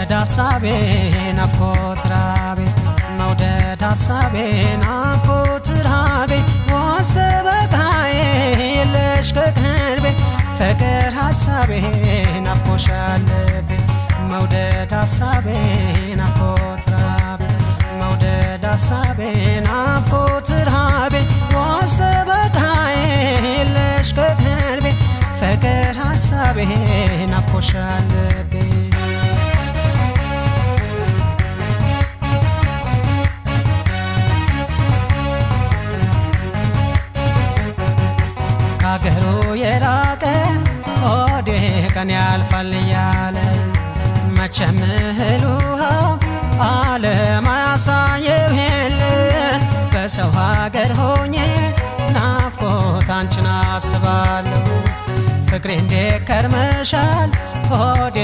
መውደድ ሐሳቤ ናፍቆት ራቤ መውደድ ሐሳቤ ናፍቆት ራቤ ውስጥ በቃዬ የለሽ ከቅርቤ ፍቅር ሐሳቤ ናፍቆሻል ልቤ መውደድ ሐሳቤ ናፍቆት ራቤ መውደድ ሐሳቤ ናፍቆት ራቤ ውስጥ በቃዬ የለሽ ከቅርቤ ፍቅር ሐሳቤ ናፍቆሻል ልቤ ካገሩ የራቀ ሆዴ ቀን ያልፋል እያለ መቼም እህል ውሃው ዓለም አያሳየው የለ በሰው ሀገር ሆኜ ናፍቆት አንቺን አስባለሁ ፍቅሬ እንዴት ከርመሻል ሆዴ